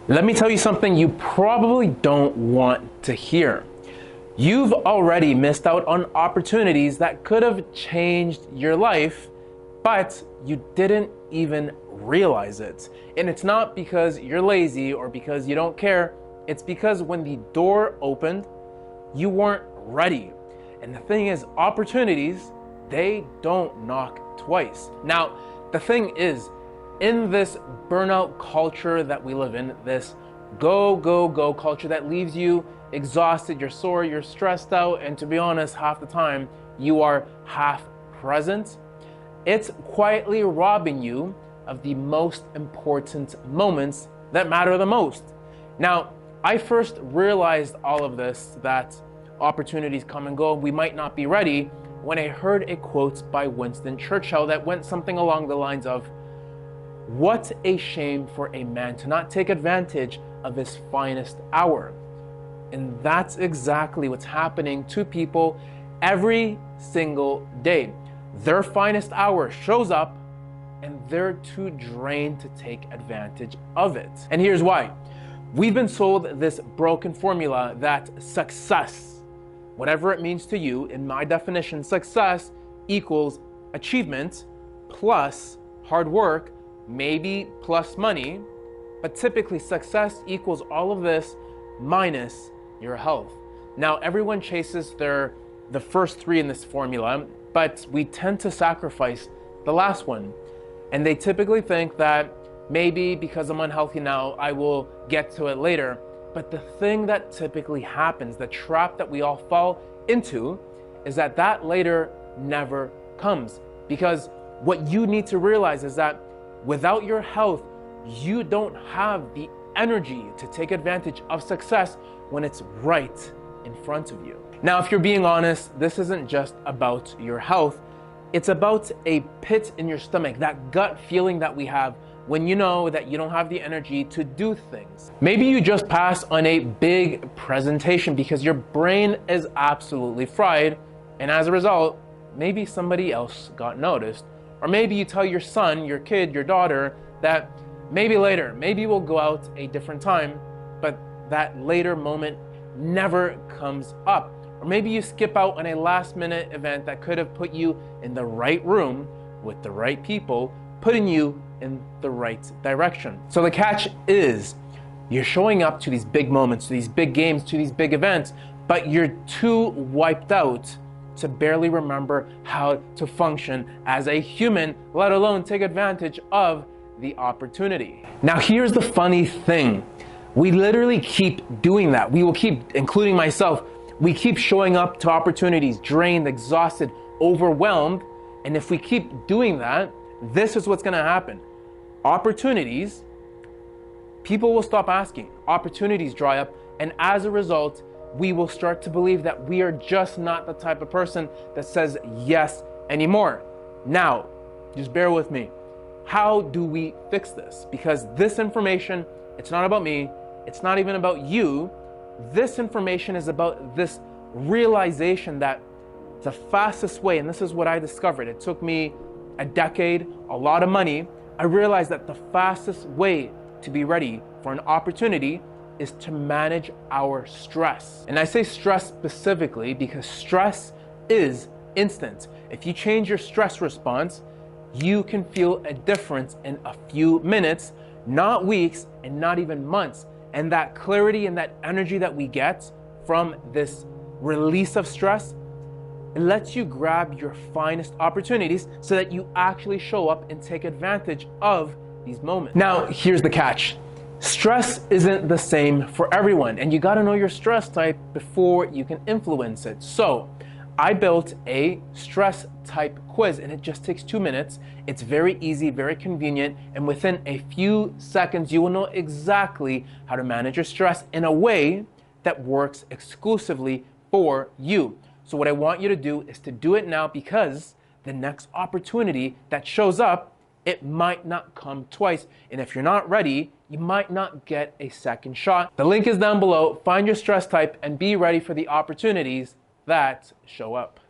Let me tell you something you probably don't want to hear. You've already missed out on opportunities that could have changed your life, but you didn't even realize it. And it's not because you're lazy or because you don't care. It's because when the door opened, you weren't ready. And the thing is, opportunities, they don't knock twice. Now, the thing is, in this burnout culture that we live in, this go, go, go culture that leaves you exhausted, you're sore, you're stressed out, and to be honest, half the time, you are half present, it's quietly robbing you of the most important moments that matter the most. Now, I first realized all of this, that opportunities come and go, we might not be ready, when I heard a quote by Winston Churchill that went something along the lines of, "What a shame for a man to not take advantage of his finest hour." And that's exactly what's happening to people every single day. Their finest hour shows up and they're too drained to take advantage of it. And here's why. We've been sold this broken formula that success, whatever it means to you, in my definition, success equals achievement plus hard work, maybe plus money, but typically success equals all of this minus your health. Now, everyone chases the first three in this formula, but we tend to sacrifice the last one. And they typically think that maybe because I'm unhealthy now, I will get to it later. But the thing that typically happens, the trap that we all fall into, is that later never comes. Because what you need to realize is that without your health, you don't have the energy to take advantage of success when it's right in front of you. Now, if you're being honest, this isn't just about your health. It's about a pit in your stomach, that gut feeling that we have when you know that you don't have the energy to do things. Maybe you just passed on a big presentation because your brain is absolutely fried, and as a result, maybe somebody else got noticed. Or maybe you tell your son, your kid, your daughter that maybe later, maybe we'll go out a different time, but that later moment never comes up. Or maybe you skip out on a last minute event that could have put you in the right room with the right people, putting you in the right direction. So the catch is, you're showing up to these big moments, to these big games, to these big events, but you're too wiped out to barely remember how to function as a human, let alone take advantage of the opportunity. Now, here's the funny thing. We literally keep doing that. We will keep, including myself, we keep showing up to opportunities drained, exhausted, overwhelmed. And if we keep doing that, this is what's gonna happen. Opportunities, people will stop asking. Opportunities dry up. And as a result, we will start to believe that we are just not the type of person that says yes anymore. Now, just bear with me. How do we fix this? Because this information, it's not about me. It's not even about you. This information is about this realization that the fastest way, and this is what I discovered. It took me a decade, a lot of money. I realized that the fastest way to be ready for an opportunity is to manage our stress. And I say stress specifically because stress is instant. If you change your stress response, you can feel a difference in a few minutes, not weeks and not even months. And that clarity and that energy that we get from this release of stress, it lets you grab your finest opportunities so that you actually show up and take advantage of these moments. Now, here's the catch. Stress isn't the same for everyone, and you gotta know your stress type before you can influence it. So, I built a stress type quiz, and it just takes 2 minutes. It's very easy, very convenient, and within a few seconds, you will know exactly how to manage your stress in a way that works exclusively for you. So what I want you to do is to do it now, because the next opportunity that shows up, it might not come twice. And if you're not ready, you might not get a second shot. The link is down below. Find your stress type and be ready for the opportunities that show up.